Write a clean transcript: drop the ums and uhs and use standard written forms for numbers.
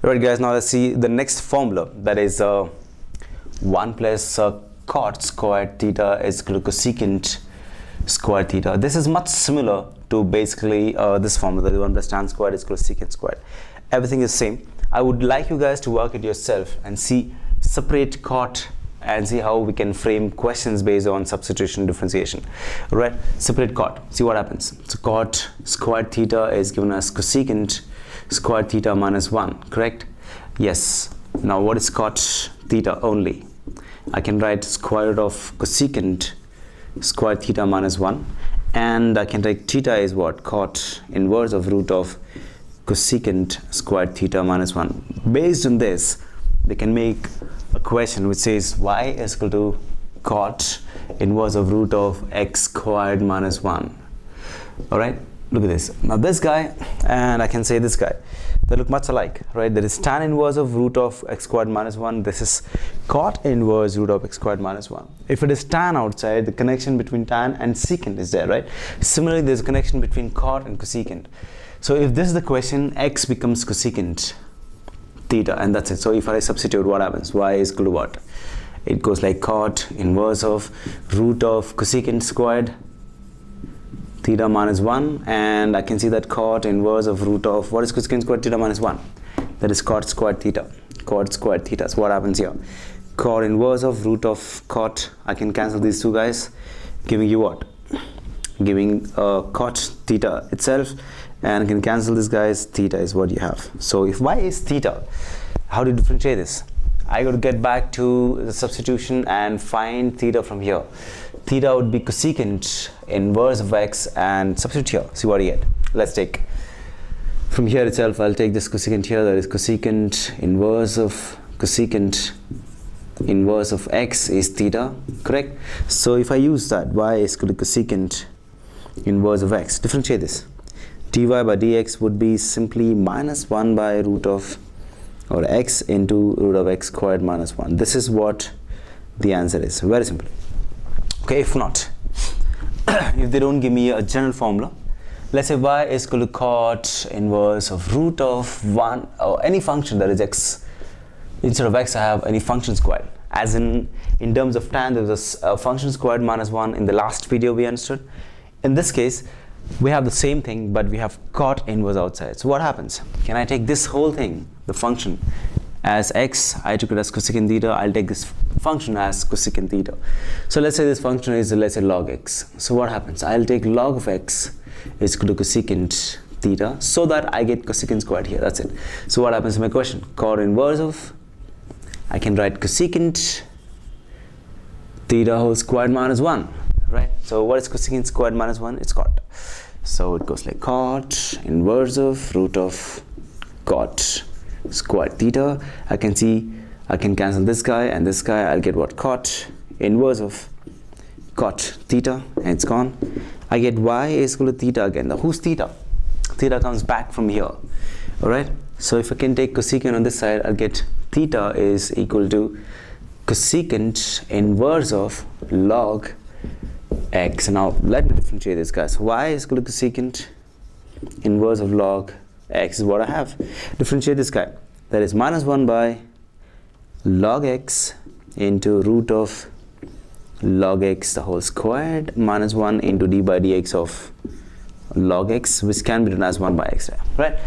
Alright guys, now let's see the next formula, that is 1 plus cot squared theta is equal to cosecant squared theta. This is much similar to basically this formula, that is 1 plus tan squared is equal to secant squared. Everything is same. I would like you guys to work it yourself and see separate cot and see how we can frame questions based on substitution differentiation. Right, separate cot, see what happens. So cot squared theta is given as cosecant squared theta minus 1, correct? Yes. Now what is cot theta only? I can write square root of cosecant squared theta minus 1, and I can write theta is what? Cot inverse of root of cosecant squared theta minus 1. Based on this, they can make a question which says y is equal to cot inverse of root of x squared minus 1. Alright, look at this. Now this guy and I can say this guy, they look much alike, right? There is tan inverse of root of x squared minus 1. This is cot inverse root of x squared minus 1. If it is tan outside, the connection between tan and secant is there, right? Similarly, there's a connection between cot and cosecant. So if this is the question, x becomes cosecant theta, and that's it. So if I substitute, what happens? Y is equal to what? It goes like cot inverse of root of cosecant squared theta minus 1, and I can see that cot inverse of root of, what is cosecant squared theta minus 1? That is cot squared theta. Cot squared theta. So what happens here? Cot inverse of root of cot, I can cancel these two guys, giving you what? Giving cot theta itself, and I can cancel this guys, theta is what you have. So if y is theta, how do you differentiate this? I got to get back to the substitution and find theta from here. Theta would be cosecant inverse of x, and substitute here, see what you get. Let's take from here itself, I'll take this cosecant here, that is cosecant inverse of x is theta, correct? So if I use that, y is equal to cosecant inverse of x, differentiate this. dy by dx would be simply minus 1 by root of, or x into root of x squared minus 1. This is what the answer is, very simple. Okay, if not, if they don't give me a general formula, let's say y is equal to cot inverse of root of 1, or any function that is x. Instead of x, I have any function squared. As in terms of tan, there was a function squared minus 1 in the last video we understood. In this case, we have the same thing, but we have cot inverse outside. So what happens? Can I take this whole thing, the function, as x? I took it as cosecant theta. I'll take this function as cosecant theta. So let's say this function is, let's say, log x. So what happens? I'll take log of x is equal to cosecant theta, so that I get cosecant squared here. That's it. So what happens in my question? Cot inverse of, I can write cosecant theta whole squared minus 1. Right, so what is cosecant squared minus 1? It's cot. So it goes like cot inverse of root of cot squared theta. I can see, I can cancel this guy and this guy. I'll get what? Cot inverse of cot theta, and it's gone. I get y is equal to theta again. Now who's theta? Theta comes back from here. Alright, so if I can take cosecant on this side, I'll get theta is equal to cosecant inverse of log x. Now let me differentiate this, guys. Y is equal to cosecant inverse of log x is what I have. Differentiate this guy, that is minus 1 by log x into root of log x the whole squared minus 1 into d by dx of log x, which can be written as 1 by x, right?